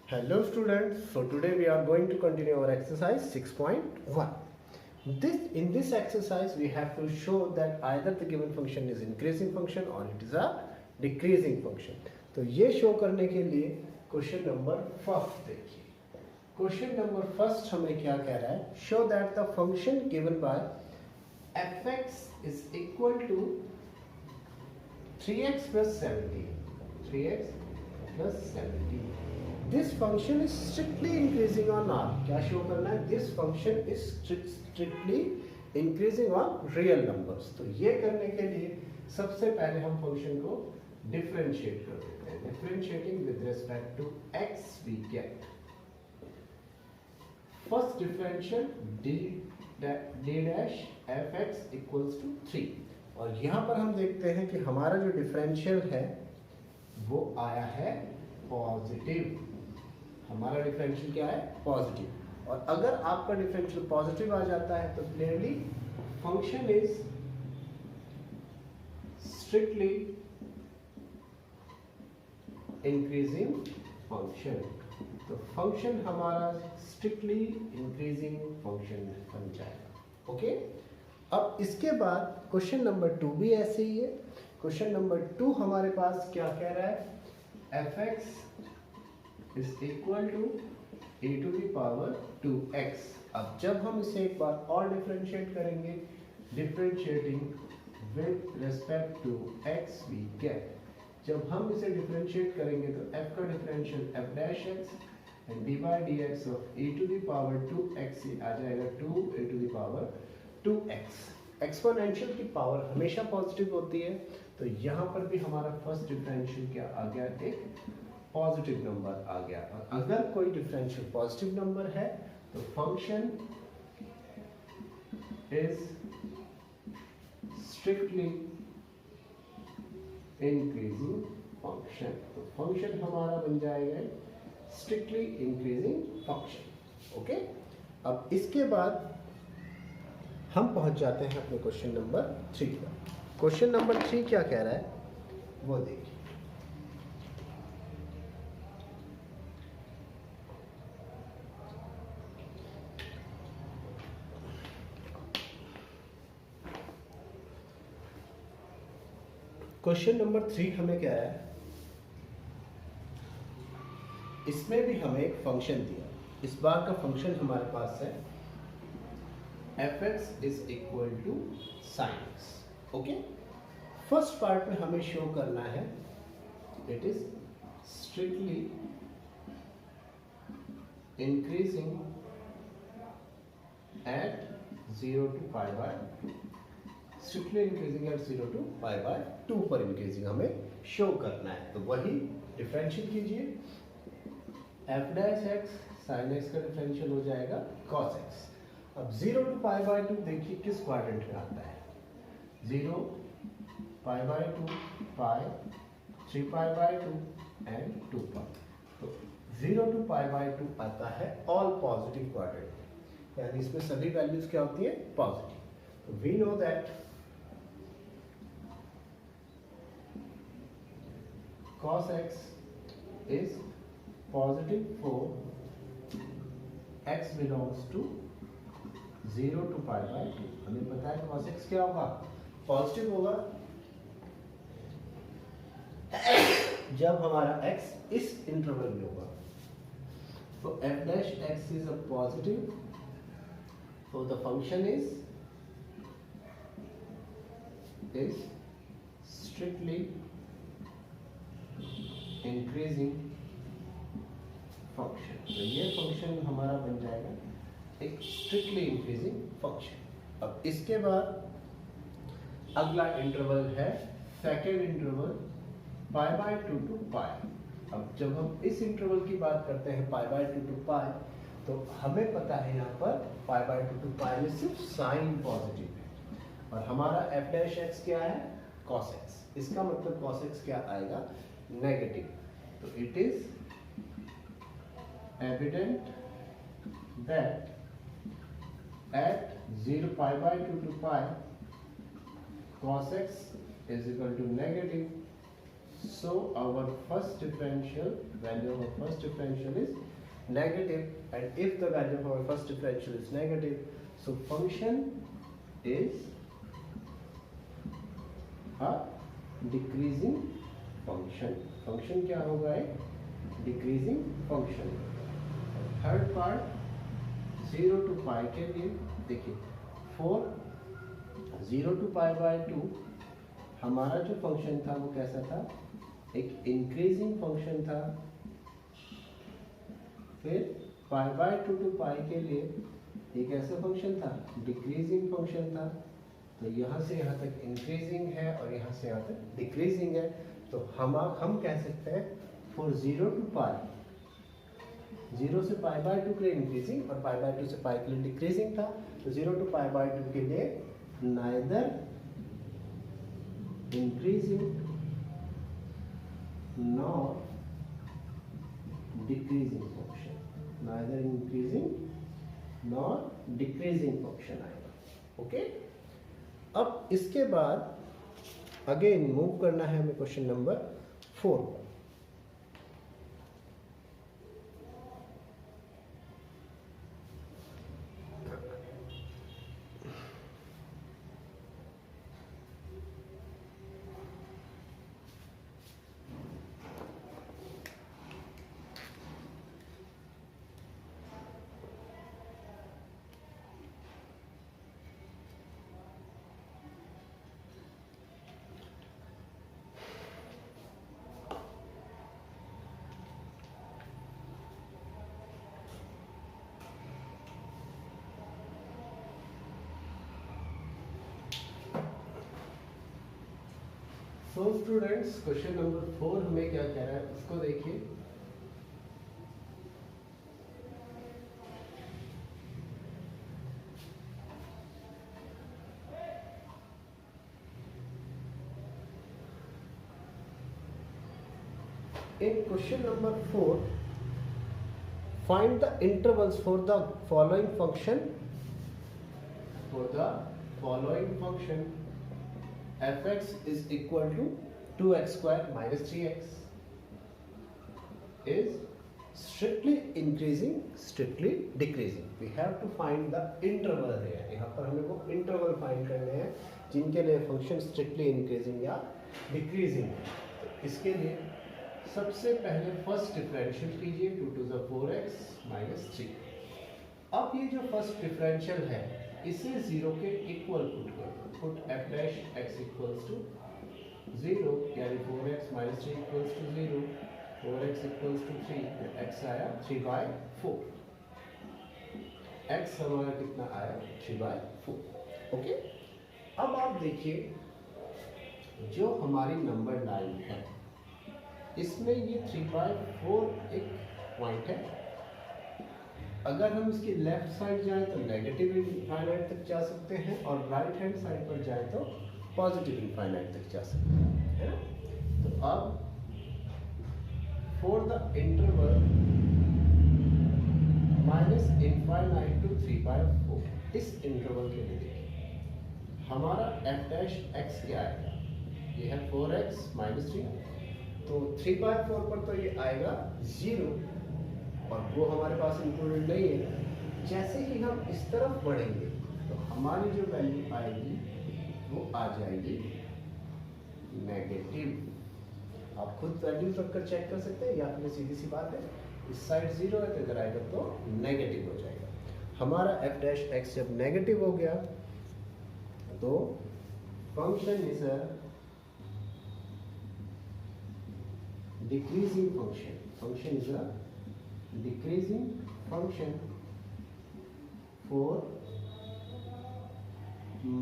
Hello students, so today we are going to continue our exercise 6.1. In this exercise we have to show that either the given function is increasing function or it is a decreasing function. तो ये show करने के लिए question number first देखिए. Question number first हमें क्या कह रहा है? Show that the function given by fx is equal to 3x plus 17. 3x plus 17. This function is strictly increasing on R. क्या शो करना है? This function is strictly increasing on real numbers. तो ये करने के लिए सबसे पहले हम फंक्शन को डिफरेंशिएट कर देते हैं. Differentiating with respect to x we get first differential d dash fx equals to 3. और यहाँ पर हम देखते हैं कि हमारा जो डिफरेंशियल है वो आया है पॉजिटिव. हमारा डिफरेंशियल क्या है? पॉजिटिव. और अगर आपका डिफरेंशियल पॉजिटिव आ जाता है तो clearly function is strictly increasing function. तो फंक्शन हमारा स्ट्रिक्टली इंक्रीजिंग फंक्शन बन जाएगा. ओके. अब इसके बाद क्वेश्चन नंबर 2 भी ऐसे ही है. क्वेश्चन नंबर 2 हमारे पास क्या कह रहा है? fx is equal to a to the power 2x. अब जब हम इसे एक बार और डिफरेंशिएट करेंगे, differentiating with respect to x we get. जब हम इसे डिफरेंशिएट करेंगे तो f का differential f dash x and d by dx of e to the power 2x से आ जाएगा 2a to the power 2x. Exponential की पावर हमेशा पॉजिटिव होती है, तो यहाँ पर भी हमारा फर्स्ट डिफरेंशियल क्या आ गया? एक पॉजिटिव नंबर आ गया. और अगर कोई डिफरेंशियल पॉजिटिव नंबर है तो function is strictly increasing function. तो फंक्शन हमारा बन जाएगा स्ट्रिक्टली इंक्रीजिंग फंक्शन. ओके. अब इसके बाद हम पहुंच जाते हैं अपने क्वेश्चन नंबर 3 पर. क्वेश्चन नंबर 3 क्या कह रहा है वो देखिए. क्वेश्चन नंबर 3 हमें क्या है? इसमें भी हमें एक फंक्शन दिया. इस बार का फंक्शन हमारे पास है fx is equal to sin x. Okay. First part में हमें शो करना है it is strictly increasing at 0 to pi by 2. Strictly increasing at 0 to pi by 2 पर इंक्रीजिंग हमें शो करना है. तो वही डिफरेंशियल कीजिए. f dash x sin x का डिफरेंशियल हो जाएगा cos x. अब 0 to pi by 2 देखिए किस क्वाड्रेंट में आता है? 0 pi by 2 pi 3 pi by 2 and 2 pi. तो 0 to pi by 2 आता है ऑल पॉजिटिव क्वाड्रेंट में, यानी इसमें सभी वैल्यूज क्या होती है? पॉजिटिव. तो we know that cos x is positive for x belongs to 0 to pi by 2. हमें पता है cos x क्या होगा? पॉजिटिव होगा जब हमारा x इस इंटरवल में होगा. तो f dash x is a positive, so the function is strictly increasing function. तो ये फंक्शन हमारा बन जाएगा एक स्ट्रिक्टली इंक्रीजिंग फंक्शन. अब इसके बाद अगला इंटरवल है second interval pi by 2 to pi. अब जब हम इस इंटरवल की बात करते हैं पाई बाय 2 to pi, तो हमें पता है यहाँ पर पाई बाय 2 to pi में सिर्फ साइन पॉजिटिव है और हमारा f dash x क्या है? cos x. इसका मतलब cos x क्या आएगा? नेगेटिव. तो it is evident that at 0 pi by 2 to pi cos x is equal to negative. So our first differential value of our first differential is negative, and if the value of our first differential is negative, so function is a decreasing function. function क्या होगा? एक decreasing function. Third part 0 to pi के लिए देखिए 4 0 to pi by 2 हमारा जो function था वो कैसा था? एक इंक्रीजिंग फंक्शन था। फिर पाई बाय 2 टू पाई के लिए एक ऐसा फंक्शन था, डिक्रीजिंग फंक्शन था। तो यहाँ से यहाँ तक इंक्रीजिंग है और यहाँ से यहाँ तक डिक्रीजिंग है। तो हम कह सकते हैं फॉर 0 टू पाई, 0 से पाई बाय 2 के लिए इंक्रीजिंग और पाई बाय 2 से पाई के लिए डिक्रीजिंग था। तो 0 टू पाई बाय 2 के लिए neither increasing nor decreasing function, neither increasing nor decreasing function आएगा। ओके, अब इसके बाद अगेन मूव करना है हमें question number 4। So students, question number 4 हमें क्या कह रहा है उसको देखिए। In question number 4, find the intervals for the following function. For the following function, fx is equal to 2x square minus 3x is strictly increasing, strictly decreasing. We have to find the interval here. यहाँ पर हमें को interval find करने हैं जिनके लिए function strictly increasing या decreasing है। तो इसके लिए सबसे पहले फर्स्ट डिफरेंशियल कीजिए 2 to the 4x minus 3। अब ये जो फर्स्ट डिफरेंशियल है इसे 0 के इक्वल पुट करो। Put f dash x equals to 0, यानी 4x minus 3 equals to 0, 4x equals to 3, तो x आया 3/4। x हमारा कितना आया? 3/4। ओके, अब आप देखिए जो हमारी नंबर लाइन है इसमें ये 3/4 एक पॉइंट है। अगर हम इसकी लेफ्ट साइड जाएं तो नेगेटिव इनफाइनाइट तक जा सकते हैं और राइट हैंड साइड पर जाएं तो पॉजिटिव इनफाइनाइट तक जा सकते हैं, है ना? तो अब for the interval minus infinite to 3/4, इस इंटरवल के लिए देखिए हमारा f डैश x क्या आएगा? ये है 4x minus 3, तो 3/4 पर तो ये आएगा 0 और वो हमारे पास इंक्लूडेड नहीं है। जैसे ही हम इस तरफ बढ़ेंगे तो हमारी जो वैल्यू आएगी वो आ जाएगी नेगेटिव। आप खुद वैल्यू रखकर चेक कर सकते हैं या फिर सीधी सी बात है इस साइड 0 है तो इधर आएगा तो नेगेटिव हो जाएगा। हमारा f डैश x जब नेगेटिव हो गया तो function is a decreasing function. Function is a decreasing function for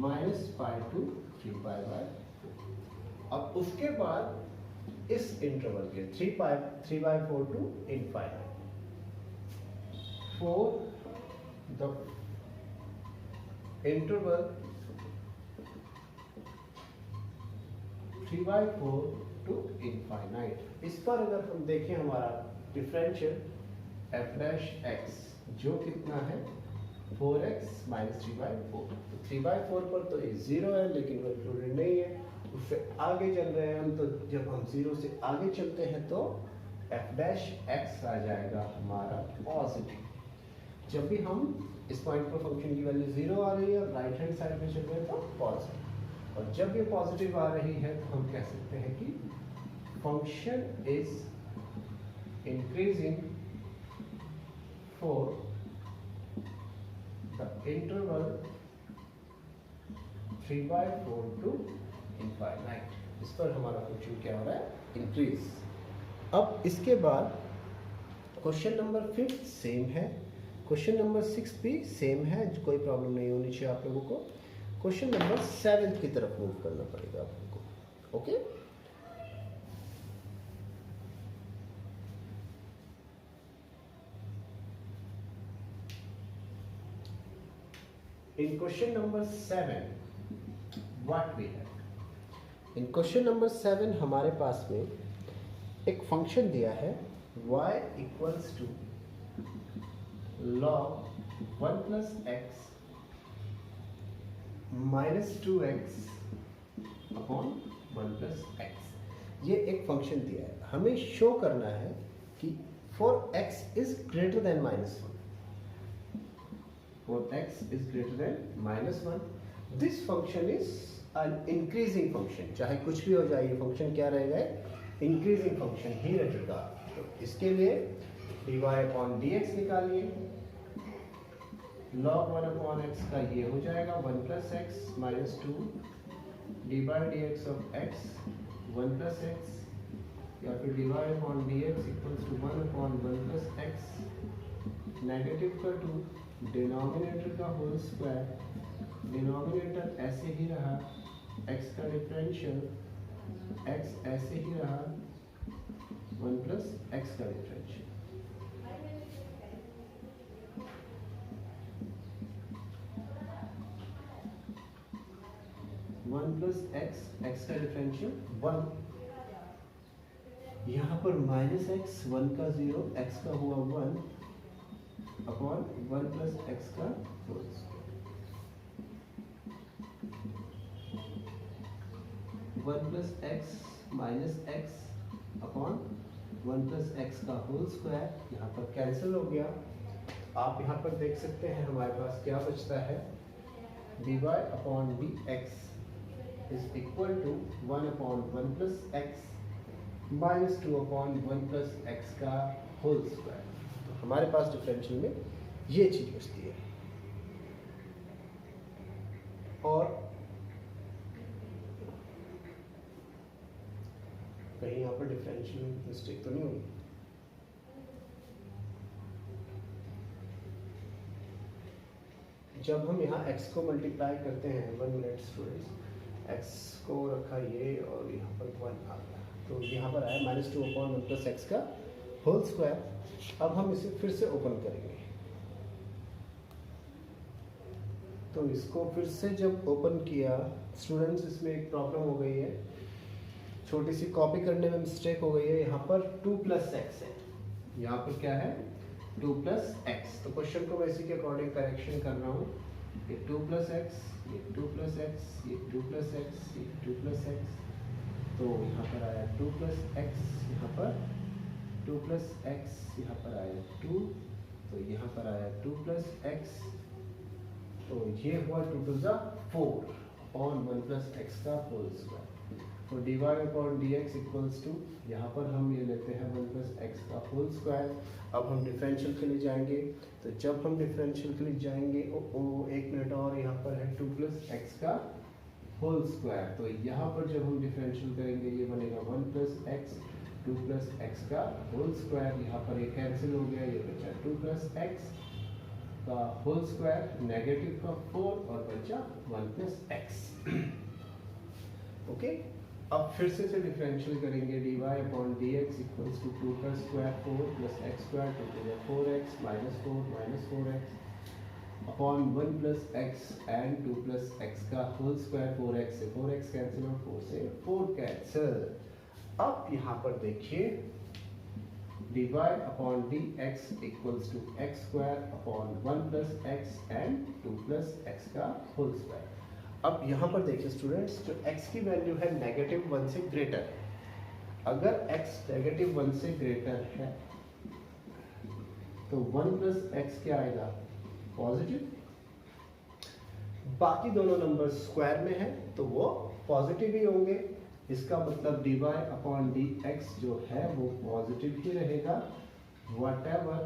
minus pi to 3/4। अब उसके बाद इस इंटरवल के 3/4 to infinite for the interval 3/4 to infinite। इस पर अगर हम देखें हमारा डिफरेंशियल f डैश x जो कितना है 4x minus 3/4। तो 3/4 पर तो ये 0 है लेकिन वो इंक्लूडेड नहीं है। उससे आगे चल रहे हैं हम, तो जब हम 0 से आगे चलते हैं तो f डैश x आ जाएगा हमारा पॉजिटिव। जब भी हम इस पॉइंट पर फंक्शन की वैल्यू 0 आ रही है और राइट हैंड साइड में चल रहे हैं तो पॉजिटिव, और जब ये पॉजिटिव आ रही है तो हम कह सकते हैं कि function is increasing for the interval 3/4 to infinite। इस पर हमारा फंक्शन क्या हो रहा है, इंक्रीज। अब इसके बाद क्वेश्चन नंबर 5 सेम है, क्वेश्चन नंबर 6 भी सेम है, कोई प्रॉब्लम नहीं होनी चाहिए आप लोगों को। क्वेश्चन नंबर 7 की तरफ मूव करना पड़ेगा आप लोगों को। Okay, in question number 7 what we have, in question number 7 हमारे पास में एक फंक्शन दिया है y equals to log 1 plus x minus 2x upon 1 plus x। ये एक फंक्शन दिया है, हमें शो करना है कि for x is greater than -1, for x is greater than -1, this function is an increasing function। चाहे कुछ भी हो जाए ये फंक्शन क्या रहेगा, इंक्रीजिंग फंक्शन ही रहेगा। तो इसके लिए dy अपॉन dx निकालिए, log 1 अपॉन x का ये हो जाएगा 1 plus x minus 2 dy dx of x 1 plus x, या फिर dy upon dx equals to 1 upon 1 plus x, negative का 2 डिनोमिनेटर का होल स्क्वायर, डिनोमिनेटर ऐसे ही रहा, x का डिफरेंशियल x ऐसे ही रहा 1 प्लस एक्स का डिफरेंशियल। वन प्लस एक्स का डिफरेंशियल 1, यहाँ पर माइनस एक्स 1 का 0, एक्स का हुआ 1 अपॉन 1 प्लस एक्स का whole square, 1 plus x minus x upon 1 plus x का होल स्क्वायर, यहाँ पर कैंसिल हो गया। आप यहाँ पर देख सकते हैं हमारे पास क्या बचता है, dy upon dx is equal to 1 upon 1 plus x minus 2 upon 1 plus x का होल स्क्वायर। तो हमारे पास डिफरेंशियल में ये चीज बचती है। और कहीं यहाँ पर डिफरेंशियल मिस्टेक तो नहीं हुई, जब हम यहाँ x को मल्टीप्लाई करते हैं, 1 मिनट स्टूडेंट्स, x को रखा ये और यहाँ पर 1 आ गया, तो यहाँ पर आया -2 अपॉन 1 प्लस एक्स का होल स्क्वायर। अब हम इसे फिर से ओपन करेंगे, तो इसको फिर से जब ओपन किया स्टूडेंट्स, इसमें एक प्रॉब्लम हो गई है, छोटी सी कॉपी करने में मिस्टेक हो गई है। यहाँ पर 2 प्लस एक्स है, यहाँ पर क्या है 2 प्लस एक्स। तो क्वेश्चन को मैं इसी के अकॉर्डिंग करेक्शन कर रहा हूँ, ये 2 प्लस एक्स, ये 2 प्लस एक्स, ये 2 प्लस एक्स, ये 2 प्लस एक्स, तो यहाँ पर आया 2 प्लस एक्स, यहाँ पर 2 प्लस एक्स, यहाँ पर आया 2, तो यहाँ पर आया 2 प्लस एक्स, तो ये हुआ 2 टू ज़ा 4 अपॉन 1 प्लस एक्स का होल स्क्वायर। तो dy upon dx equals to, यहाँ पर हम ये लेते हैं 1 प्लस एक्स का होल स्क्वायर। अब हम डिफरेंशियल के लिए जाएंगे, तो जब हम डिफरेंशियल के लिए जाएंगे, एक मिनट और, यहाँ पर है 2 प्लस एक्स का होल स्क्वायर, तो यहाँ पर जब हम डिफरेंशियल करेंगे ये बनेगा 1 प्लस एक्स 2 प्लस एक्स का होल स्क्वायर, यहाँ पर ये कैंसिल हो गया, ये बचा 2 प्लस एक्स का होल स्क्वायर, नेगेटिव का 4 और बचा 1 प्लस एक्स। ओके, अब फिर से डिफरेंशियल करेंगे, dy upon dx equals to 2 का स्क्वायर 4 प्लस एक्स स्क्वायर, तो 4x minus 4x upon 1 plus x and 2 plus x का होल स्क्वायर, 4x से 4x कैंसिल और 4 से 4 कैंसिल। अब यहाँ पर देखिए dy upon dx equals to x square upon 1 plus x and 2 plus x का होल स्क्वायर। अब यहाँ पर देखिए स्टूडेंट्स, जो x की वैल्यू है -1 से ग्रेटर है। अगर x -1 से ग्रेटर है तो 1 + x क्या आएगा, पॉजिटिव। बाकी दोनों नंबर स्क्वायर में है तो वो पॉजिटिव ही होंगे। इसका मतलब dy/dx जो है वो पॉजिटिव ही रहेगा, whatever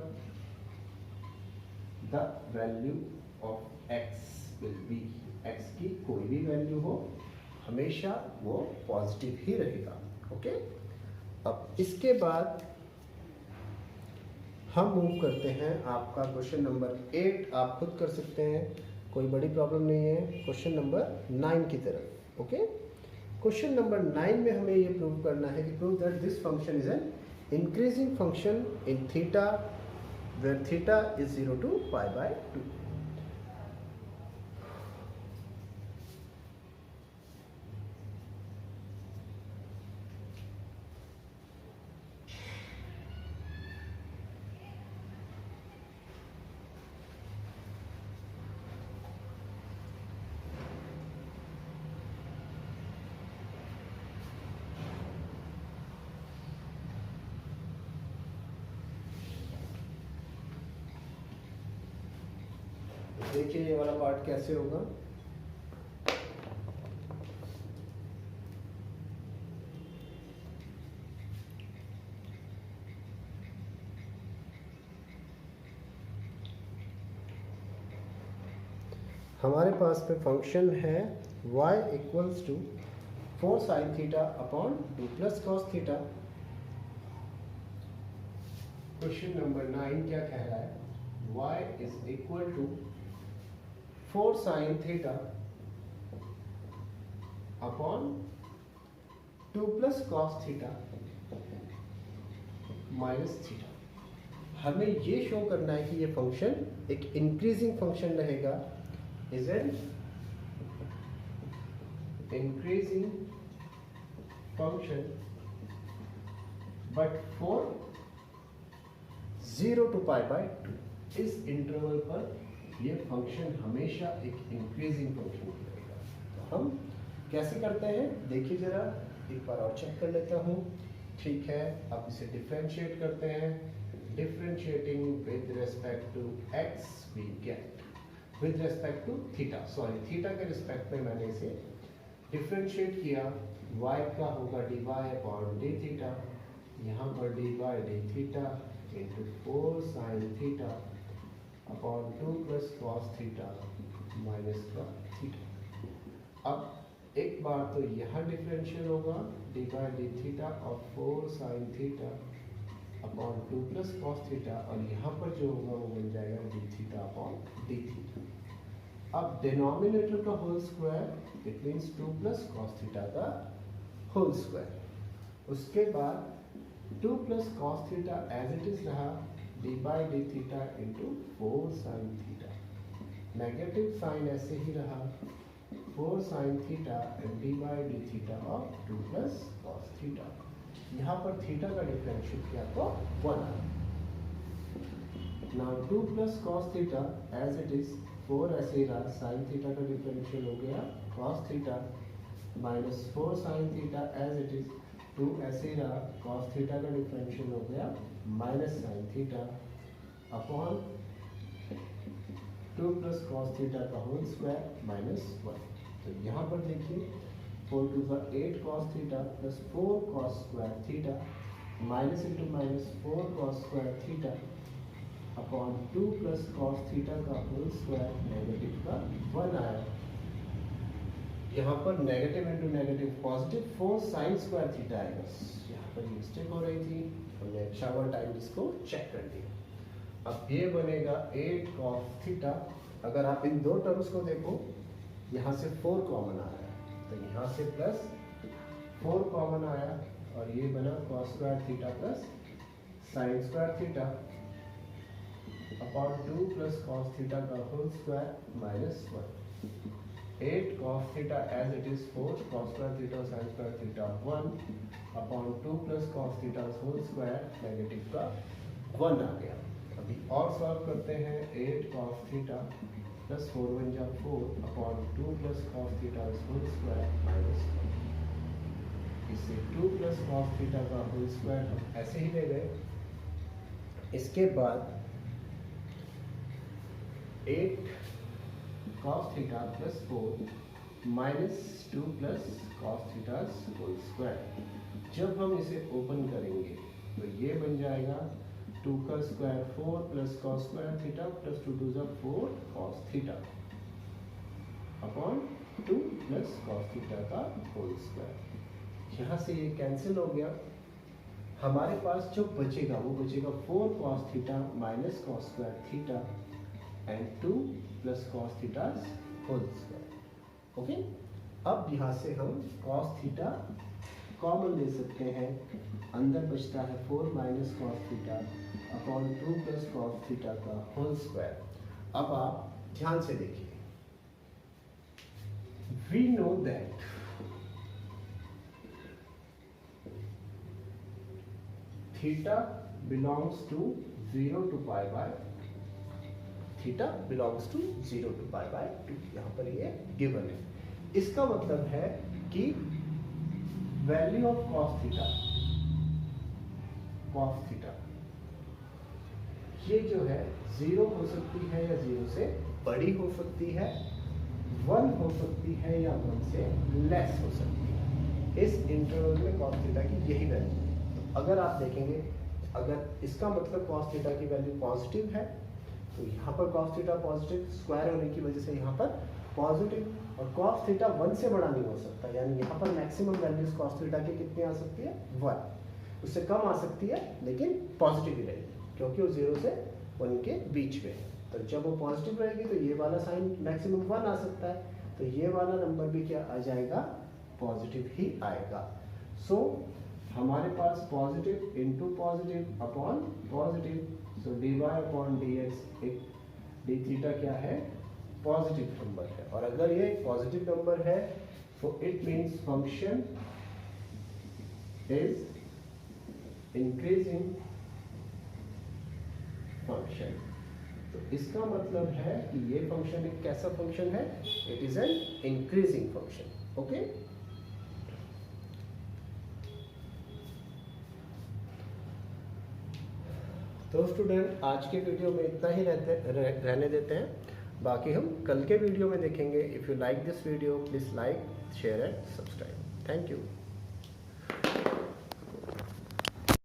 the value of x will be। x की कोई भी वैल्यू हो हमेशा वो पॉजिटिव ही रहेगा। ओके, अब इसके बाद हम मूव करते हैं आपका क्वेश्चन नंबर 8। आप खुद कर सकते हैं, कोई बड़ी प्रॉब्लम नहीं है। क्वेश्चन नंबर 9 की तरफ। ओके, क्वेश्चन नंबर 9 में हमें ये प्रूव करना है कि prove that this function is an increasing function in theta where theta is 0 to π/2। देखिए ये वाला पार्ट कैसे होगा। हमारे पास में फंक्शन है y = 4 sin theta upon 2 + cos theta. Question number 9 क्या कह रहा है, y = 4 sin theta upon 2 + cos theta minus theta. हमें ये शो करना है कि ये फंक्शन एक इंक्रीजिंग फंक्शन रहेगा, is an increasing function but for 0 to π/2। इस इंटरवल पर ये फंक्शन हमेशा एक इंक्रीजिंग फंक्शन रहेगा। तो हम कैसे करते हैं देखिए जरा, एक बार और चेक कर लेता हूँ। ठीक है, अब इसे डिफरेंशिएट करते हैं। Differentiating with respect to x we get, with respect to theta, sorry theta के रिस्पेक्ट में मैंने इसे डिफरेंशिएट किया। y का होगा dy/dθ, यहाँ पर dy/dθ into 4 sin theta upon 2 + cos theta minus का थीटा। अब एक बार तो यहाँ डिफरेंशियल होगा dy/dθ और 4 sin theta upon 2 + cos theta, और यहाँ पर जो होगा वो बन जाएगा dθ/dθ। अब डिनोमिनेटर का whole square it means 2 + cos theta का होल स्क्वायर। उसके बाद 2 + cos theta as it is रहा dy/dθ into 4 sin theta. Negative sign ऐसे ही रहा 4 sin theta and dy/dθ of 2 + cos theta. यहाँ पर थीटा का डिफरेंशियल किया तो 1 आया। Now 2 + cos theta as it is 4 ऐसे ही रहा, sin थीटा का डिफरेंशियल हो गया cos theta minus 4 sin theta as it is 2 ऐसे ही रहा, cos थीटा का डिफरेंशियल हो गया minus sin theta upon 2 + cos theta का होल स्क्वायर माइनस 1। तो यहाँ पर देखिए 4 × 2 = 8 cos theta plus 4 cos square theta minus into minus 4 cos square theta upon 2 + cos theta का होल स्क्वायर नेगेटिव का 1 आया। यहाँ पर negative into negative positive 4 sin square theta आएगा। यहाँ पर मिस्टेक हो रही थी, हमने अच्छा हुआ टाइम इसको चेक कर दिया। अब ये बनेगा 8 cos थीटा। अगर आप इन दो टर्म्स को देखो, यहाँ से 4 कॉमन आ रहा है तो यहाँ से प्लस 4 कॉमन आया और ये बना cos square theta plus sin square theta upon 2 + cos theta का whole square minus 1। 8 cos theta as it is 4 cos square theta sin square theta 1 upon 2 + cos theta whole square negative का 1 आ गया। अभी और solve करते हैं। 8 cos theta plus 4 1 जा 4 upon 2 plus cos theta whole square minus 1। इससे 2 plus cos theta का whole square हम ऐसे ही ले गए। इसके बाद 8 cos theta plus 4 minus 2 plus cos theta whole square. जब हम इसे ओपन करेंगे तो ये बन जाएगा 2 का square 4 plus cos square theta plus 2 2 4 कॉस theta upon 2 plus cos theta का होल स्क्वायर। यहाँ से ये कैंसिल हो गया। हमारे पास जो बचेगा वो बचेगा 4 कॉस theta minus cos square theta and 2 plus cos theta whole square. Okay, अब यहाँ से हम कॉस थीटा कॉमन ले सकते हैं। अंदर बचता है 4 minus cos theta upon 2 plus cos theta का होल स्क्वायर। अब आप ध्यान से देखिए, we know that theta belongs to 0 to pi by theta belongs to 0 to pi by 2। यहाँ पर ये गिवन है। इसका मतलब है कि वैल्यू ऑफ कॉस थीटा ये जो है 0 हो सकती है या 0 से बड़ी हो सकती है, 1 हो सकती है या 1 से लेस हो सकती है। इस इंटरवल में कॉस थीटा की यही वैल्यू है। तो अगर आप देखेंगे, अगर इसका मतलब कॉस थीटा की वैल्यू पॉजिटिव है तो यहाँ पर कॉस थीटा पॉजिटिव, स्क्वायर होने की वजह से यहाँ पर पॉजिटिव, और कॉस थीटा 1 से बड़ा नहीं हो सकता, यानी यहाँ पर मैक्सिमम वैल्यूज कॉस थीटा की कितनी आ सकती है 1। उससे कम आ सकती है लेकिन पॉजिटिव ही रहेगी क्योंकि वो 0 से 1 के बीच में है। तो जब वो पॉजिटिव रहेगी तो ये वाला साइन मैक्सिमम 1 आ सकता है, तो ये वाला नंबर भी क्या आ जाएगा, पॉजिटिव ही आएगा। सो हमारे पास positive into positive upon positive, so dy upon dx एक डी थीटा क्या है, पॉजिटिव नंबर है। और अगर ये पॉजिटिव नंबर है तो it means function is increasing function. तो इसका मतलब है कि ये फंक्शन एक कैसा फंक्शन है, it is an increasing function. Okay, तो स्टूडेंट आज के वीडियो में इतना ही रहने देते हैं। बाकी हम कल के वीडियो में देखेंगे। If you like this video please like share and subscribe. Thank you.